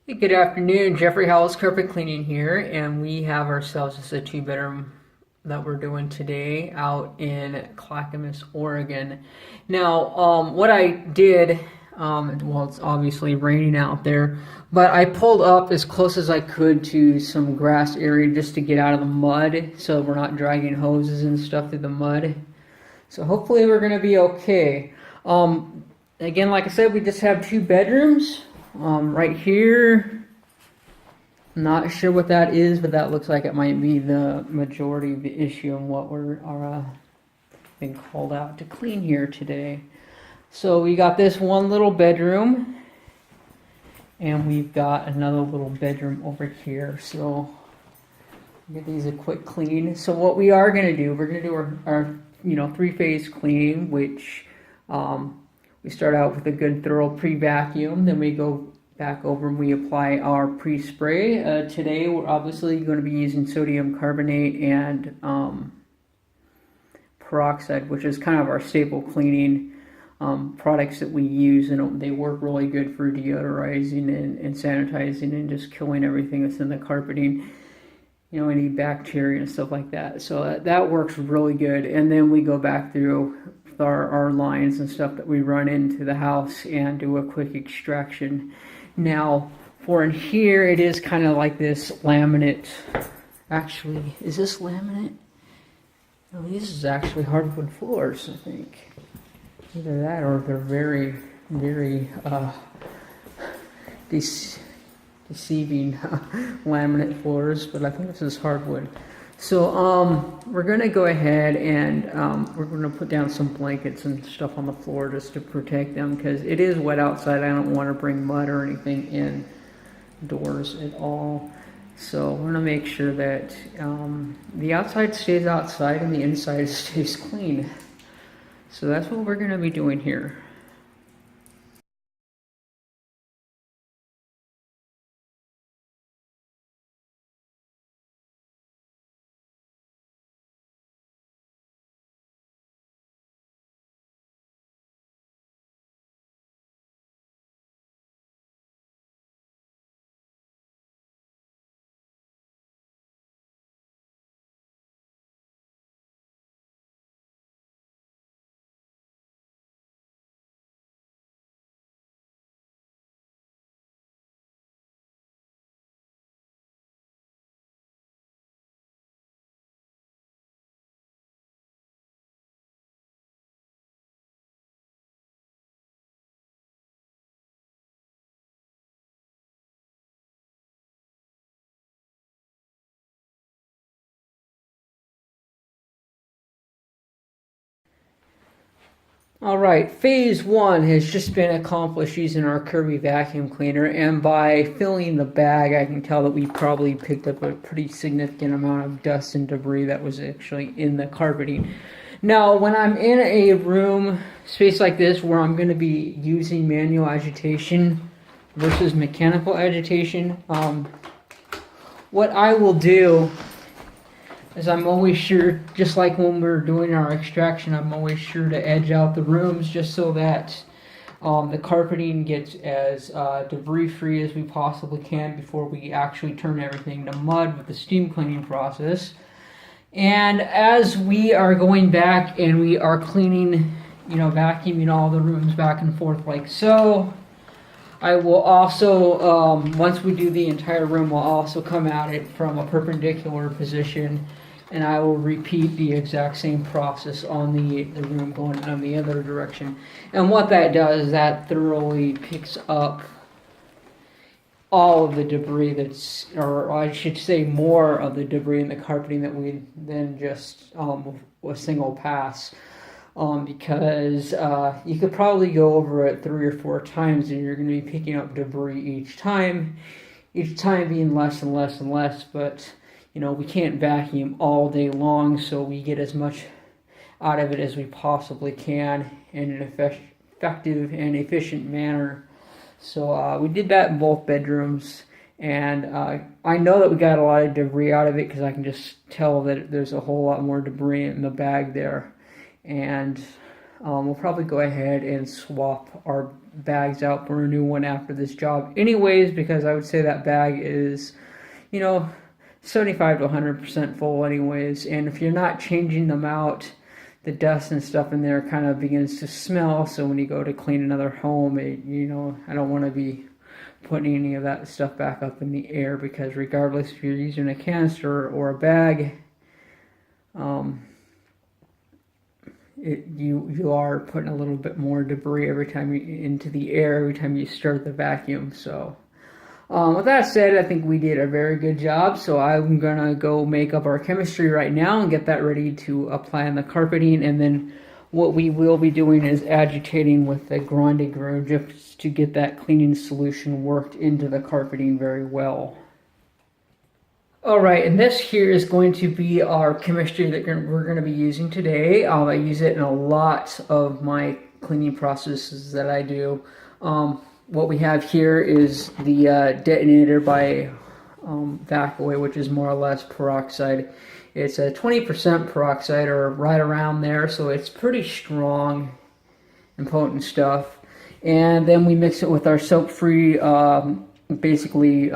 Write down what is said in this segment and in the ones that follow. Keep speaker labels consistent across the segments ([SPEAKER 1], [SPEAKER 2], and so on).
[SPEAKER 1] Hey, good afternoon. Jeffrey Howells carpet cleaning here, and we have ourselves just a two-bedroom that we're doing today out in Clackamas, Oregon. Now, what I did, well, it's obviously raining out there, but I pulled up as close as I could to some grass area just to get out of the mud, so we're not dragging hoses and stuff through the mud. So hopefully we're gonna be okay. Again, like I said, we just have two bedrooms. Right here, I'm not sure what that is, but that looks like it might be the majority of the issue and what we're being called out to clean here today. So we got this one little bedroom, and we've got another little bedroom over here. So give these a quick clean. So what we are going to do, we're going to do our three-phase cleaning, which we start out with a good thorough pre-vacuum, then we go back over and we apply our pre-spray. Today we're obviously going to be using sodium carbonate and peroxide, which is kind of our staple cleaning products that we use, and they work really good for deodorizing and sanitizing and just killing everything that's in the carpeting, any bacteria and stuff like that. So that works really good. And then we go back through our lines and stuff that we run into the house and do a quick extraction. Now, for in here, it is kind of like this laminate. Actually, is this laminate? No, this is actually hardwood floors, I think. Either that or they're very, very deceiving laminate floors, but I think this is hardwood. So we're going to go ahead and we're going to put down some blankets and stuff on the floor just to protect them, because it is wet outside. I don't want to bring mud or anything indoors at all. So we're going to make sure that the outside stays outside and the inside stays clean. So that's what we're going to be doing here. All right, phase one has just been accomplished using our Kirby vacuum cleaner, and by filling the bag, I can tell that we probably picked up a pretty significant amount of dust and debris that was actually in the carpeting. Now, when I'm in a room space like this where I'm going to be using manual agitation versus mechanical agitation, what I will do is I'm always sure, just like when we're doing our extraction, I'm always sure to edge out the rooms just so that the carpeting gets as debris free as we possibly can before we actually turn everything to mud with the steam cleaning process. And as we are going back and we are cleaning, vacuuming all the rooms back and forth like so, I will also, once we do the entire room, we'll also come at it from a perpendicular position, and I will repeat the exact same process on the room going on the other direction. And what that does is that thoroughly picks up all of the debris that's, or I should say more of the debris in the carpeting that we then just a single pass. Because you could probably go over it 3 or 4 times and you're going to be picking up debris each time being less and less and less. But we can't vacuum all day long, so we get as much out of it as we possibly can in an effective and efficient manner. So we did that in both bedrooms, and I know that we got a lot of debris out of it because I can just tell that there's a whole lot more debris in the bag there. And we'll probably go ahead and swap our bags out for a new one after this job anyways, because I would say that bag is, 75 to 100% full anyways. And if you're not changing them out, the dust and stuff in there kind of begins to smell. So when you go to clean another home, I don't want to be putting any of that stuff back up in the air, because regardless if you're using a canister or a bag, you are putting a little bit more debris every time into the air every time you start the vacuum. So with that said, I think we did a very good job. So I'm gonna go make up our chemistry right now and get that ready to apply on the carpeting, and then what we will be doing is agitating with the grande groom just to get that cleaning solution worked into the carpeting very well. Alright, and this here is going to be our chemistry that we're going to be using today. I use it in a lot of my cleaning processes that I do. What we have here is the detonator by Vacaway, which is more or less peroxide. It's a 20% peroxide, or right around there, so it's pretty strong and potent stuff. And then we mix it with our soap-free, basically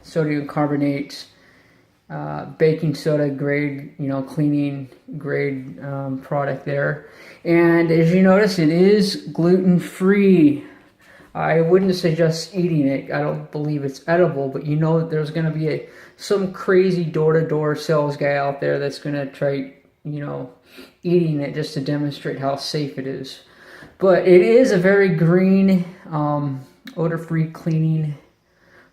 [SPEAKER 1] sodium carbonate, baking soda grade, cleaning grade product there. And as you notice, it is gluten-free. I wouldn't suggest eating it. I don't believe it's edible, but that there's going to be some crazy door-to-door sales guy out there that's going to try, eating it just to demonstrate how safe it is. But it is a very green, odor-free cleaning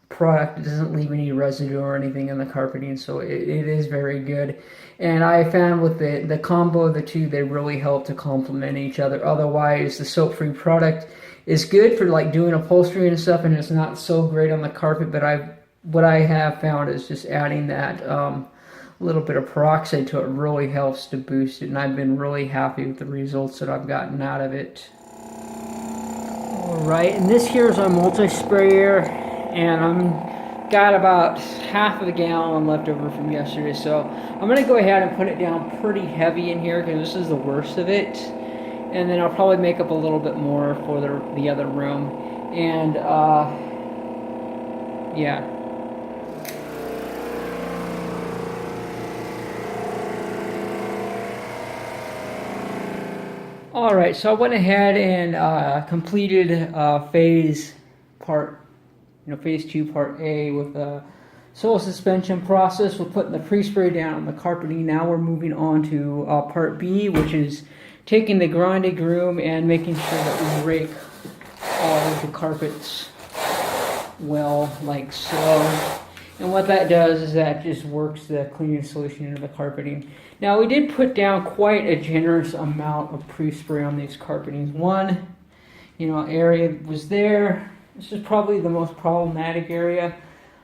[SPEAKER 1] product. It doesn't leave any residue or anything in the carpeting, so it is very good. And I found with the combo of the two, they really help to complement each other. Otherwise, the soap-free product is good for like doing upholstery and stuff, and it's not so great on the carpet. But what I have found is just adding that little bit of peroxide to it really helps to boost it, and I've been really happy with the results that I've gotten out of it. Alright, and this here is our multi-sprayer, and I'm got about half of a gallon left over from yesterday, so I'm going to go ahead and put it down pretty heavy in here because this is the worst of it. And then I'll probably make up a little bit more for the other room. And, yeah. Alright, so I went ahead and completed phase 2, part A with the soil suspension process. We're putting the pre-spray down on the carpeting. Now we're moving on to part B, which is taking the grande groom and making sure that we rake all of the carpets well, like so. And what that does is that just works the cleaning solution into the carpeting. Now we did put down quite a generous amount of pre-spray on these carpetings. One, area was there. This is probably the most problematic area.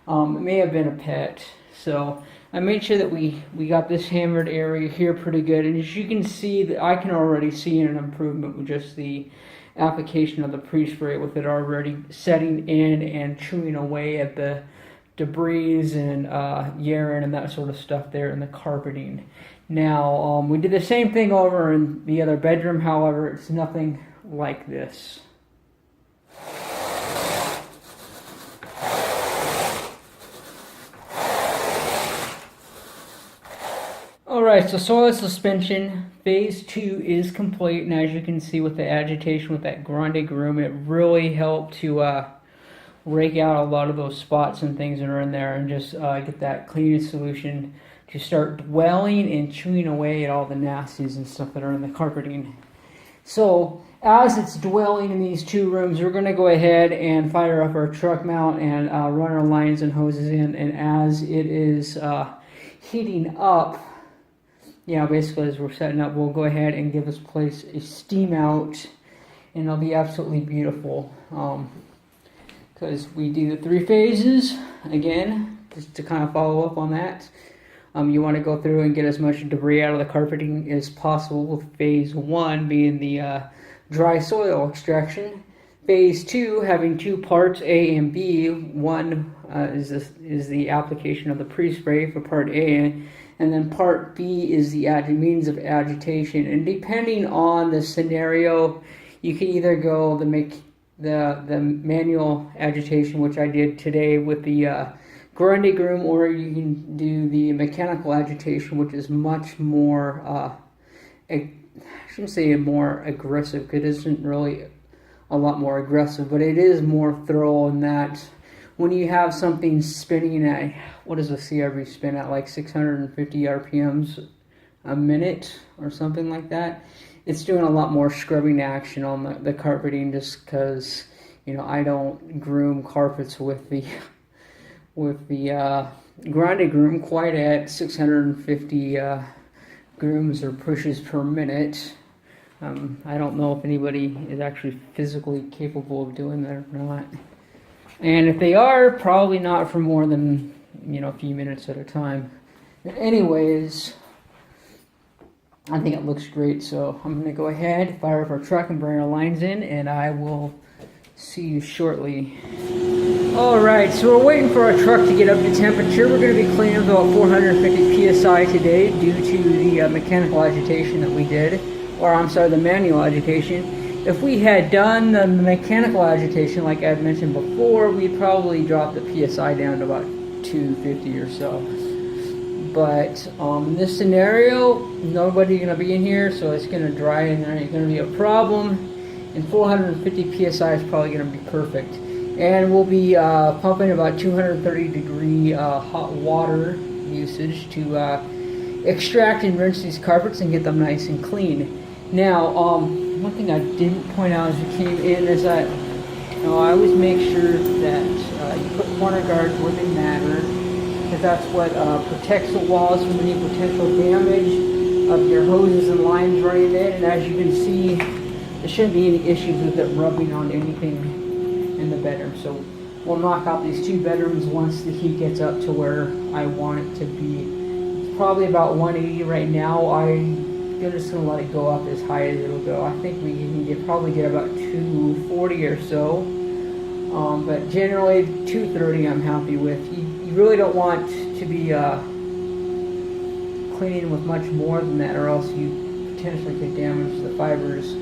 [SPEAKER 1] It may have been a pet. So I made sure that we got this hammered area here pretty good. And as you can see, that I can already see an improvement with just the application of the pre-spray, with it already setting in and chewing away at the debris and urine and that sort of stuff there in the carpeting. Now, we did the same thing over in the other bedroom. However, it's nothing like this. Alright, so soil suspension phase 2 is complete, and as you can see with the agitation with that grande groom, it really helped to rake out a lot of those spots and things that are in there, and just get that cleaning solution to start dwelling and chewing away at all the nasties and stuff that are in the carpeting. So as it's dwelling in these two rooms, we're going to go ahead and fire up our truck mount and run our lines and hoses in, and as it is heating up, basically as we're setting up, we'll go ahead and give this place a steam out, and it'll be absolutely beautiful. Because we do the 3 phases, again, just to kind of follow up on that. You want to go through and get as much debris out of the carpeting as possible, with phase 1 being the dry soil extraction. Phase 2 having 2 parts, A and B. One is the application of the pre-spray for part A, and then part B is the means of agitation. And depending on the scenario, you can either go the manual agitation, which I did today with the grande groom, or you can do the mechanical agitation, which is much more, I shouldn't say more aggressive, because it isn't really a lot more aggressive, but it is more thorough in that when you have something spinning at, what does the CRV spin at, like 650 RPMs a minute or something like that, it's doing a lot more scrubbing action on the carpeting, just because, you know, I don't groom carpets with the grande groom quite at 650 grooms or pushes per minute. I don't know if anybody is actually physically capable of doing that or not. And if they are, probably not for more than, you know, a few minutes at a time. Anyways, I think it looks great, so I'm going to go ahead, fire up our truck and bring our lines in, and I will see you shortly. Alright, so we're waiting for our truck to get up to temperature. We're going to be cleaning about 450 psi today due to the mechanical agitation that we did, or I'm sorry, the manual agitation. If we had done the mechanical agitation like I mentioned before, we'd probably drop the psi down to about 250 or so. But in this scenario, nobody's going to be in here, so it's going to dry and there ain't going to be a problem. And 450 psi is probably going to be perfect. And we'll be pumping about 230 degree hot water usage to extract and rinse these carpets and get them nice and clean. Now, one thing I didn't point out as we came in is that, you know, I always make sure that you put corner guards where they matter, because that's what protects the walls from any potential damage of your hoses and lines running in. And as you can see, there shouldn't be any issues with it rubbing on anything in the bedroom. So we'll knock out these two bedrooms once the heat gets up to where I want it to be. It's probably about 180 right now. I'm just going to let it go up as high as it'll go. I think we need to probably get about 240 or so. But generally 230 I'm happy with. You really don't want to be cleaning with much more than that, or else you potentially could damage the fibers.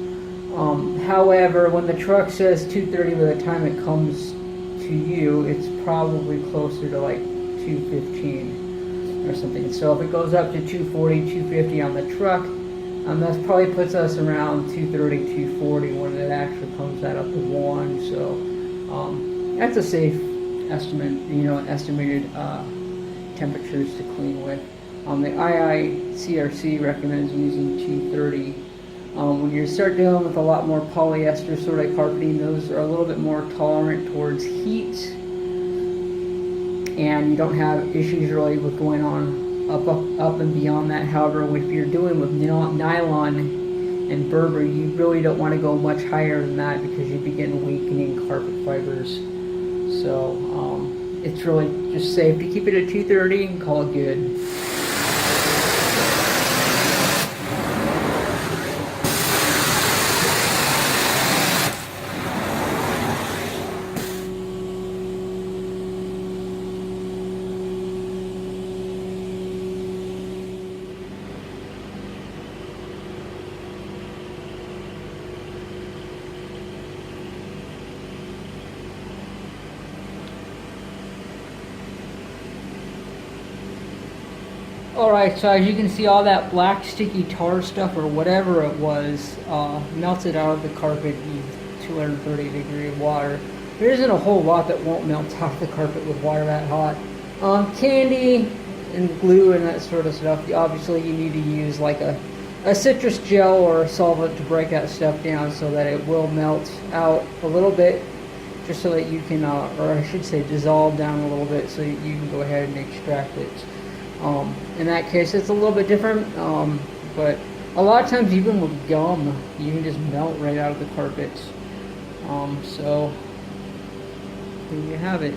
[SPEAKER 1] However, when the truck says 230, by the time it comes to you, it's probably closer to like 215 or something. So if it goes up to 240, 250 on the truck, that probably puts us around 230, 240 when it actually comes that up to 1. So that's a safe estimate, you know, estimated temperatures to clean with. The IICRC recommends using 230. When you start dealing with a lot more polyester sort of carpeting, those are a little bit more tolerant towards heat, and you don't have issues really with going on up and beyond that. However, if you're doing with nylon and Berber, you really don't want to go much higher than that, because you begin weakening carpet fibers. So it's really just safe to keep it at 230 and call it good. Alright, so as you can see, all that black sticky tar stuff or whatever it was melted out of the carpet in 230 degree water. There isn't a whole lot that won't melt off the carpet with water that hot. Candy and glue and that sort of stuff, obviously you need to use like a citrus gel or a solvent to break that stuff down so that it will melt out a little bit, just so that you can, or I should say dissolve down a little bit so you can go ahead and extract it. In that case, it's a little bit different, but a lot of times, even with gum, you can just melt right out of the carpets. So there you have it.